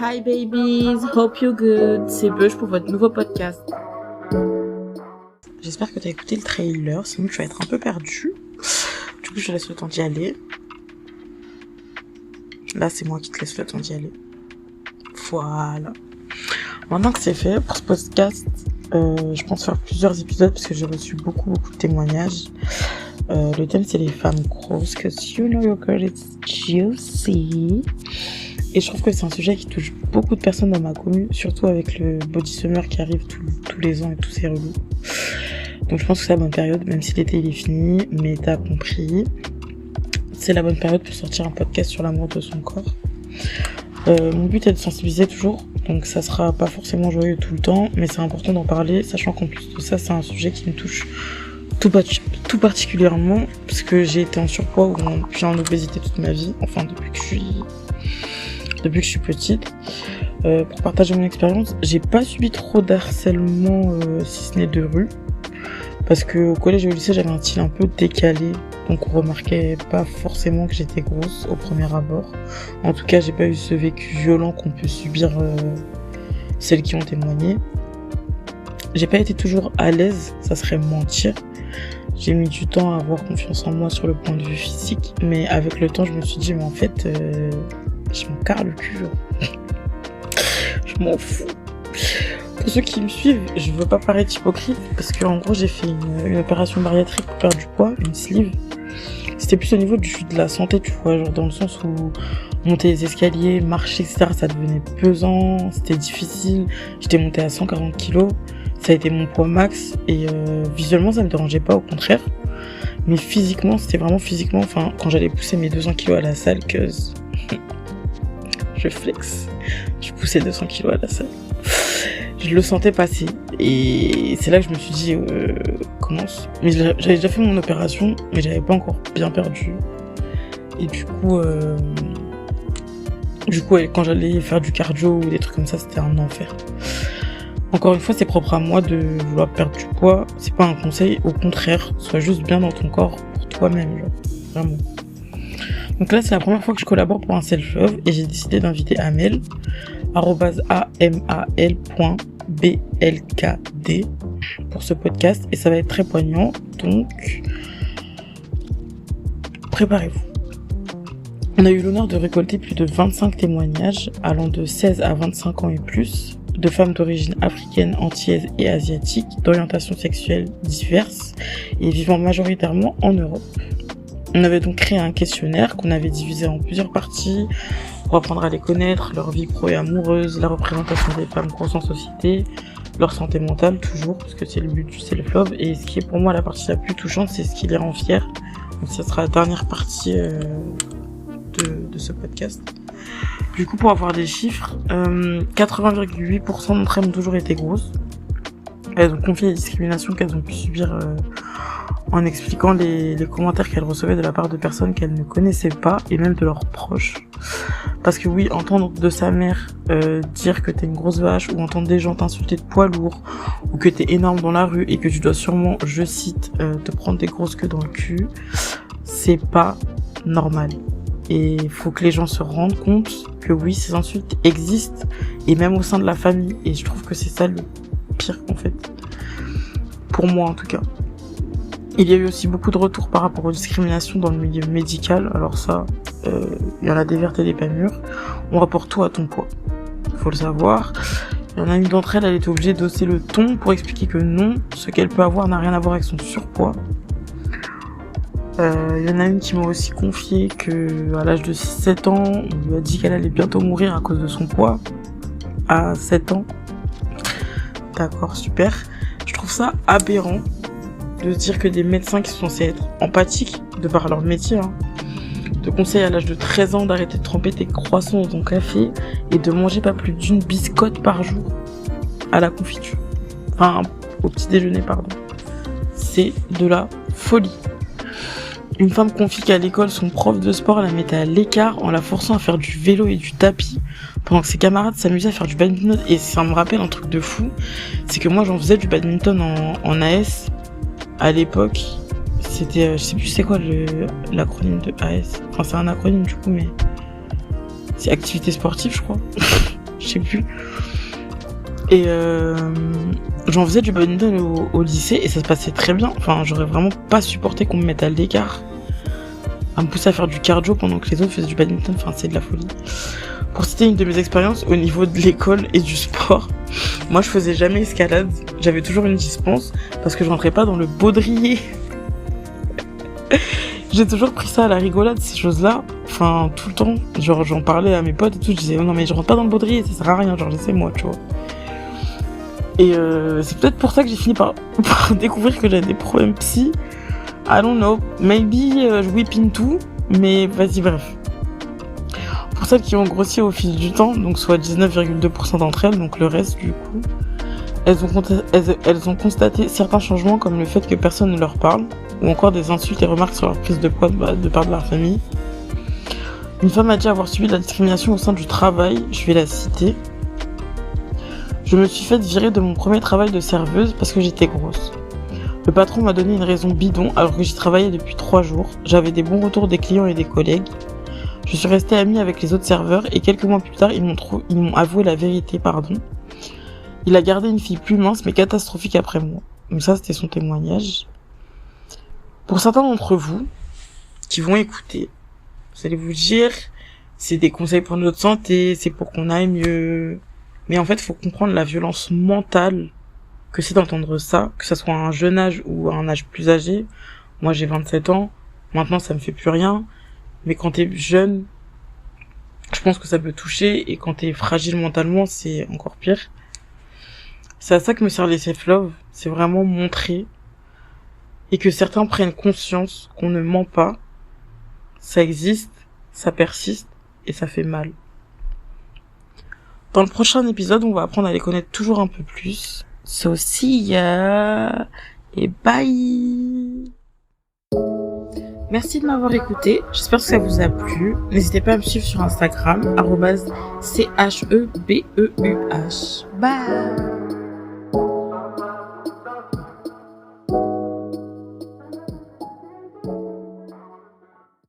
Hi babies, hope you're good. C'est Beuge pour votre nouveau podcast. J'espère que t'as écouté le trailer, sinon tu vas être un peu perdu. Du coup, je te laisse le temps d'y aller. Là, c'est moi qui te laisse le temps d'y aller. Voilà. Maintenant que c'est fait, pour ce podcast, je pense faire plusieurs épisodes parce que j'ai reçu beaucoup de témoignages. Le thème, c'est les femmes grosses, cause you know your girl is juicy. Et je trouve que c'est un sujet qui touche beaucoup de personnes dans ma commune, surtout avec le body summer qui arrive tous les ans et tous ces relous. Donc je pense que c'est la bonne période, même si l'été il est fini, mais t'as compris. C'est la bonne période pour sortir un podcast sur l'amour de son corps. Mon but est de sensibiliser toujours, donc ça sera pas forcément joyeux tout le temps, mais c'est important d'en parler, sachant qu'en plus de ça, c'est un sujet qui me touche tout particulièrement, parce que j'ai été en surpoids ou puis en obésité toute ma vie, enfin depuis que je suis petite. Pour partager mon expérience, j'ai pas subi trop d'harcèlement, si ce n'est de rue, parce que au collège et au lycée j'avais un style un peu décalé, donc on remarquait pas forcément que j'étais grosse au premier abord. En tout cas, j'ai pas eu ce vécu violent qu'on peut subir celles qui ont témoigné. J'ai pas été toujours à l'aise, ça serait mentir. J'ai mis du temps à avoir confiance en moi sur le point de vue physique, mais avec le temps je me suis dit mais en fait je m'en carre le cul. Je m'en fous. Pour ceux qui me suivent, je veux pas paraître hypocrite parce que en gros j'ai fait une opération bariatrique pour perdre du poids, une sleeve. C'était plus au niveau de la santé, tu vois, genre dans le sens où monter les escaliers, marcher, etc. ça devenait pesant, c'était difficile. J'étais montée à 140 kilos, ça a été mon poids max et visuellement ça me dérangeait pas, au contraire. Mais physiquement, c'était vraiment physiquement, enfin quand j'allais pousser mes 200 kilos à la salle, que je flex, je poussais 200 kilos à la salle. Je le sentais passer et c'est là que je me suis dit commence. Mais j'avais déjà fait mon opération mais j'avais pas encore bien perdu. Et du coup quand j'allais faire du cardio ou des trucs comme ça, c'était un enfer. Encore une fois, c'est propre à moi de vouloir perdre du poids, c'est pas un conseil, au contraire, sois juste bien dans ton corps pour toi-même, genre, vraiment. Donc là, c'est la première fois que je collabore pour un self-love et j'ai décidé d'inviter Amel, @amal.blkd pour ce podcast et ça va être très poignant, donc préparez-vous. On a eu l'honneur de récolter plus de 25 témoignages allant de 16 à 25 ans et plus, de femmes d'origine africaine, antillaise et asiatique, d'orientation sexuelle diverses et vivant majoritairement en Europe. On avait donc créé un questionnaire qu'on avait divisé en plusieurs parties pour apprendre à les connaître, leur vie pro et amoureuse, la représentation des femmes grosses en société, leur santé mentale toujours, parce que c'est le but du self-love, et ce qui est pour moi la partie la plus touchante, c'est ce qui les rend fiers. Donc ça sera la dernière partie de ce podcast. Du coup, pour avoir des chiffres, 80,8% d'entre elles ont toujours été grosses. Elles ont confié les discriminations qu'elles ont pu subir en expliquant les commentaires qu'elles recevaient de la part de personnes qu'elles ne connaissaient pas et même de leurs proches. Parce que oui, entendre de sa mère dire que t'es une grosse vache, ou entendre des gens t'insulter de poids lourd, ou que t'es énorme dans la rue et que tu dois sûrement, je cite, te prendre des grosses queues dans le cul, c'est pas normal. Et il faut que les gens se rendent compte que oui, ces insultes existent, et même au sein de la famille. Et je trouve que c'est ça le pire, en fait. Pour moi, en tout cas. Il y a eu aussi beaucoup de retours par rapport aux discriminations dans le milieu médical. Alors ça, il y en a des vertes et des pas mûres. On rapporte tout à ton poids. Faut le savoir. Il y en a une d'entre elles, elle était obligée d'hausser le ton pour expliquer que non, ce qu'elle peut avoir n'a rien à voir avec son surpoids. Il y en a une qui m'a aussi confié que à l'âge de 6-7 ans, on lui a dit qu'elle allait bientôt mourir à cause de son poids. À 7 ans. D'accord, super. Je trouve ça aberrant de se dire que des médecins qui sont censés être empathiques, de par leur métier, te conseillent à l'âge de 13 ans d'arrêter de tremper tes croissants dans ton café et de manger pas plus d'une biscotte par jour à la confiture. Enfin, au petit déjeuner, pardon. C'est de la folie. Une femme confie qu'à l'école, son prof de sport la mettait à l'écart en la forçant à faire du vélo et du tapis, pendant que ses camarades s'amusaient à faire du badminton. Et ça me rappelle un truc de fou, c'est que moi j'en faisais du badminton en AS à l'époque. C'était, je sais plus c'est quoi l'acronyme de AS. Enfin c'est un acronyme du coup, mais c'est activité sportive je crois. je sais plus. Et j'en faisais du badminton au lycée et ça se passait très bien. Enfin, j'aurais vraiment pas supporté qu'on me mette à l'écart, à me pousser à faire du cardio pendant que les autres faisaient du badminton. Enfin, c'est de la folie. Pour citer une de mes expériences au niveau de l'école et du sport, moi je faisais jamais escalade. J'avais toujours une dispense parce que je rentrais pas dans le baudrier. J'ai toujours pris ça à la rigolade, ces choses-là. Enfin, tout le temps. Genre, j'en parlais à mes potes et tout. Je disais, oh non, mais je rentre pas dans le baudrier, ça sert à rien. Genre, laissez-moi, tu vois. Et c'est peut-être pour ça que j'ai fini par découvrir que j'avais des problèmes psy. I don't know. Maybe je whip into. Mais vas-y, bref. Pour celles qui ont grossi au fil du temps, donc soit 19,2% d'entre elles, donc le reste du coup, elles ont constaté certains changements comme le fait que personne ne leur parle, ou encore des insultes et remarques sur leur prise de poids de part de leur famille. Une femme a dit avoir subi de la discrimination au sein du travail, je vais la citer. Je me suis faite virer de mon premier travail de serveuse parce que j'étais grosse. Le patron m'a donné une raison bidon alors que j'y travaillais depuis 3 jours. J'avais des bons retours des clients et des collègues. Je suis restée amie avec les autres serveurs et quelques mois plus tard, ils m'ont avoué la vérité, Il a gardé une fille plus mince mais catastrophique après moi. Donc ça, c'était son témoignage. Pour certains d'entre vous qui vont écouter, vous allez vous dire, c'est des conseils pour notre santé, c'est pour qu'on aille mieux. Mais en fait, il faut comprendre la violence mentale que c'est d'entendre ça, que ça soit à un jeune âge ou à un âge plus âgé. Moi, j'ai 27 ans. Maintenant, ça me fait plus rien. Mais quand t'es jeune, je pense que ça peut toucher. Et quand t'es fragile mentalement, c'est encore pire. C'est à ça que me sert les self-love. C'est vraiment montrer. Et que certains prennent conscience qu'on ne ment pas. Ça existe, ça persiste et ça fait mal. Dans le prochain épisode, on va apprendre à les connaître toujours un peu plus. So see ya et bye. Merci de m'avoir écouté. J'espère que ça vous a plu. N'hésitez pas à me suivre sur Instagram @CHEBEUH. Bye.